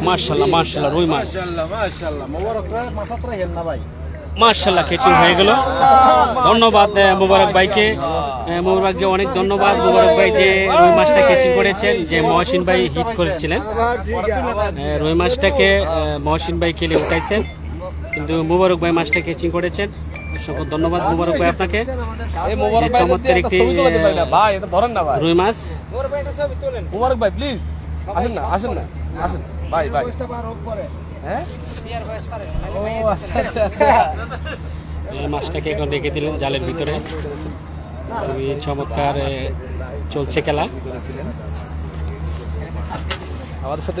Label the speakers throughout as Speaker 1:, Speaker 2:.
Speaker 1: মাশাআল্লাহ মাশাআল্লাহ রুই মাছ
Speaker 2: মাশাআল্লাহ মাশাআল্লাহ মোবারক ভাই মাথাটা হেন না ভাই
Speaker 1: মাশাআল্লাহ কেচিং হয়ে গেল ধন্যবাদ মোবারক ভাইকে মোবারককে অনেক ধন্যবাদ মোবারক ভাই যে রুই মাছটা কেচিং করেছেন যে মহসিন ভাই হিট করেছিলেন রুই মাছটাকে মহসিন ভাই কেলে উঠাইছেন কিন্তু মোবারক ভাই মাছটা কেচিং করেছেন অসংখ্য ধন্যবাদ মোবারক ভাই আপনাকে চমৎকার একটি রুই মাছ
Speaker 3: মোবারক ভাই প্লিজ আসেন না আসেন না আসেন ভাই ভাই হ্যাঁ
Speaker 1: মাছটাকে এখন রেখে দিলেন জালের ভিতরে খুবই চমৎকার চলছে খেলা
Speaker 3: আমাদের সাথে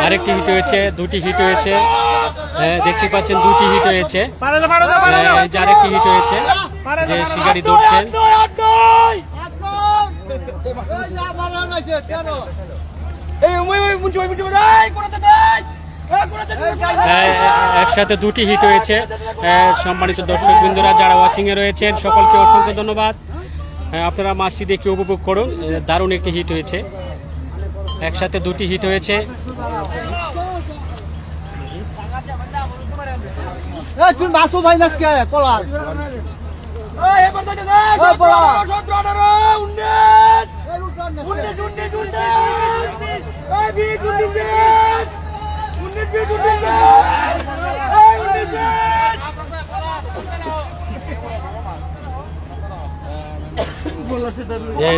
Speaker 1: আরেকটি হিট হয়েছে দুটি হিট হয়েছে দেখতে পাচ্ছেন দুটি হিট হয়েছে আরেকটি হিট হয়েছে যে শিকারি দৌড়ছেন একসাথে দুটি হিট হয়েছে সম্মানিত দর্শক বৃন্দরা যারা ওয়াচিং এ রয়েছেন সকলকে অসংখ্য ধন্যবাদ আপনারা মাছটি দেখে উপভোগ করুন দারুণ একটি হিট হয়েছে একসাথে দুটি হিট হয়েছে
Speaker 2: তুই মাছও ভাই না কে পলার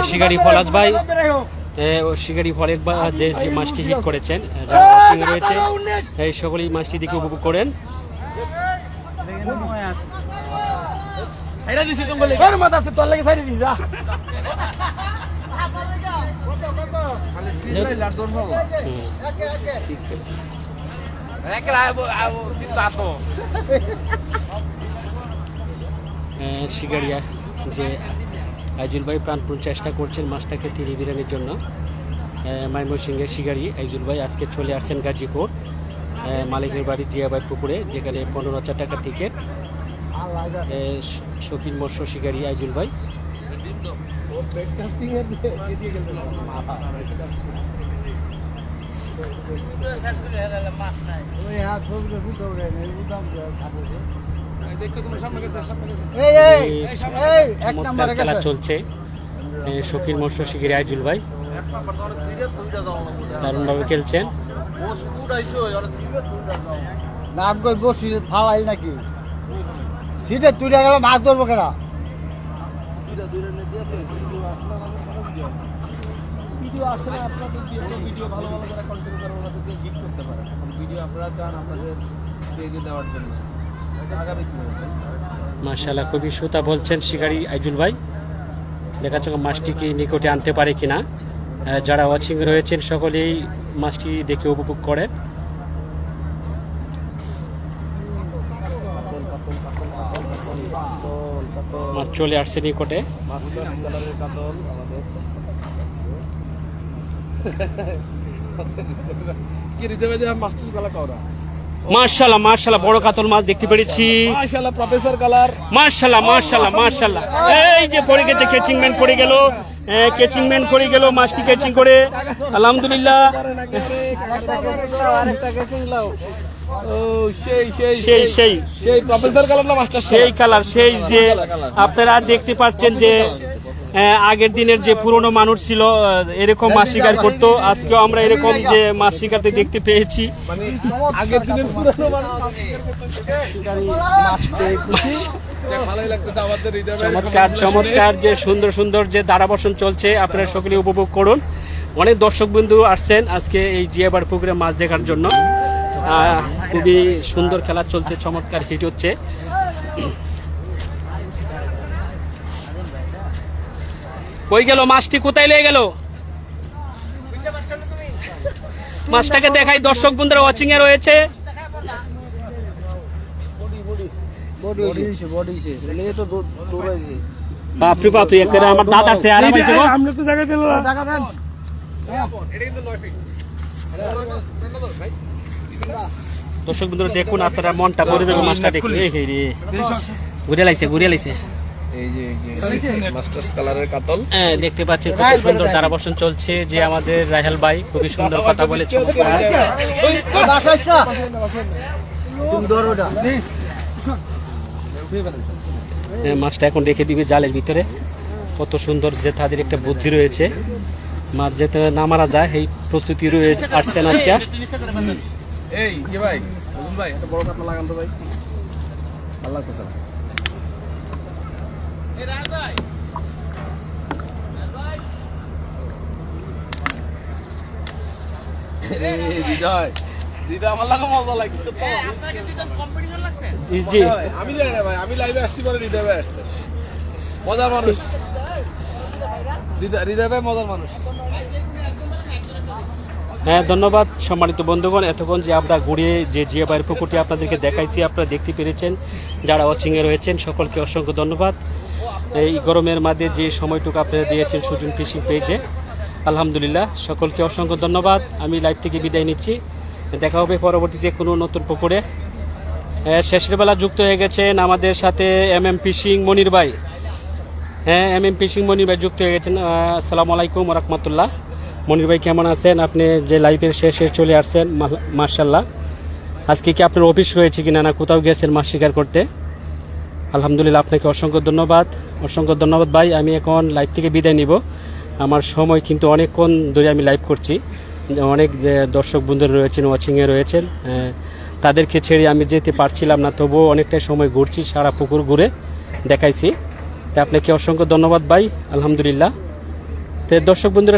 Speaker 1: শিকারি ফলাজ ভাই শিকারি ফলেক বা যে মাছটি হিট করেছেন রয়েছে এই সকলেই মাছটি দিকে উপভোগ করেন শিকারিয়া যে আইজুল ভাই প্রাণপণ চেষ্টা করছেন মাছটাকে তিরি বিরানির জন্য ময়মনসিংহের শিকারি আইজুল ভাই আজকে চলে আসছেন গাজীপুর মালিকের বাড়ি জিয়াবাই পুকুরে যেখানে 15,000 টাকার টিকিট শৌখিন মৎস্য শিকারি আইজুল ভাই খেলা চলছে শৌখিন মৎস্য শিকারি আইজুল ভাই দারুণভাবে খেলছেন
Speaker 2: নাম কই বসি ফালাই নাকি সিটে তুলে গেল মাছ ধরবো কেন ভিডিও আসলে আপনাদের ভিডিও ভালো ভালো যারা কন্টেন্ট করে ওনাদের দিয়ে গিফট করতে পারে ভিডিও আপনারা চান আপনাদের পেজে দেওয়ার জন্য
Speaker 1: মাশাআল্লাহ খুবই সুতা বলছেন শিকারি আইজুল ভাই দেখা যাক মাছটি কি নিকটে আনতে পারে কিনা যারা ওয়াচিং রয়েছেন সকলেই মাছটি দেখে উপভোগ করেন মাছ চলে আসছে নিকটে মাশাআল্লাহ মাশাআল্লাহ বড় কাতল মাছ দেখতে পেরেছি
Speaker 3: মাশাআল্লাহ প্রফেসর কালার
Speaker 1: মাশাআল্লাহ মাশাআল্লাহ মাশাআল্লাহ এই যে পড়ে গেছে কেচিংম্যান পড়ে গেল কেচিংম্যান পড়ে গেল মাছটি কেচিং করে আলহামদুলিল্লাহ সেই কালার সেই যে আপনারা দেখতে পাচ্ছেন যে আগের দিনের যে পুরনো মানুষ ছিল এরকম মাছ শিকার করতো আজকেও আমরা এরকম যে মাছ শিকারতে দেখতে পেয়েছি চমৎকার চমৎকার যে সুন্দর সুন্দর যে ধারাবর্ষণ চলছে আপনারা সকলে উপভোগ করুন অনেক দর্শক বন্ধু আসছেন আজকে এই জিয়াবার পুকুরে মাছ দেখার জন্য খুবই সুন্দর খেলা চলছে চমৎকার হিট হচ্ছে কই গেল মাছটি কোথায় লেগে গেল মাছটাকে দেখাই দর্শক বন্ধুরা ওয়াচিং এ রয়েছে বাপরে বাপরে একটা আমার দাদা আছে আর আমি দেব আমরা তো জায়গা দিল টাকা দেন এটা কিন্তু 9 ফিট দর্শক বন্ধুরা দেখুন, আপনারা মনটা ভরে যাবে মাছটা দেখুন। এই রে ঘুরে লাইছে
Speaker 3: এই যে মাস্টার্স কালারের কাতল
Speaker 1: দেখতে পাচ্ছেন কত সুন্দর ধারাবর্ষণ চলছে। যে আমাদের রাহেল ভাই খুবই সুন্দর কথা বলে চমৎকার। মাছটা এখন রেখে দিবে জালের ভিতরে। কত সুন্দর যে তাদের একটা বুদ্ধি রয়েছে, মাছ যেতে না মারা যায় এই প্রস্তুতি রয়েছে আসছেন আজকে।
Speaker 3: এই কি ভাই বুঝুন ভাই একটা বড় কাতলা লাগান তো ভাই, ভালো লাগতেছে না। হৃদয় আমার লাগে মজা লাগে।
Speaker 1: জি
Speaker 3: আমি জানি না ভাই, আমি লাইভে আসছি পরে হৃদয় ভাই আসছে, মজার মানুষ। হৃদয় ভাই মজার মানুষ।
Speaker 1: হ্যাঁ ধন্যবাদ সম্মানিত বন্ধুগণ, এতক্ষণ যে আমরা ঘুরিয়ে যে জিয়া ভাইয়ের পুকুরটি আপনাদেরকে দেখাইছি, আপনারা দেখতে পেরেছেন। যারা ওয়াচিংয়ে রয়েছেন সকলকে অসংখ্য ধন্যবাদ। এই গরমের মাঝে যে সময়টুকু আপনারা দিয়েছেন সুজন ফিশিং পেজে, আলহামদুলিল্লাহ সকলকে অসংখ্য ধন্যবাদ। আমি লাইভ থেকে বিদায় নিচ্ছি, দেখা হবে পরবর্তীতে কোনো নতুন পুকুরে। শেষের বেলা যুক্ত হয়ে গেছেন আমাদের সাথে MM ফিশিং মনির ভাই। হ্যাঁ MM ফিশিং মনির ভাই যুক্ত হয়ে গেছেন। আসসালামু আলাইকুম রহমতুল্লাহ। মনির ভাই কেমন আছেন? আপনি যে লাইভের শেষে চলে আসছেন, মার্শাল্লাহ। আজকে কি আপনার অফিস হয়েছে কিনা, না কোথাও গেছেন মাছ শিকার করতে? আলহামদুলিল্লাহ, আপনাকে অসংখ্য ধন্যবাদ ভাই। আমি এখন লাইভ থেকে বিদায় নিব। আমার সময় কিন্তু অনেকক্ষণ ধরে আমি লাইভ করছি, অনেক দর্শক বন্ধুরা রয়েছেন ওয়াচিংয়ে রয়েছেন, তাদেরকে ছেড়ে আমি যেতে পারছিলাম না, তবুও অনেকটাই সময় ঘুরছি, সারা পুকুর ঘুরে দেখাইছি। তা আপনাকে অসংখ্য ধন্যবাদ ভাই, আলহামদুলিল্লাহ। তো দর্শক বন্ধুরা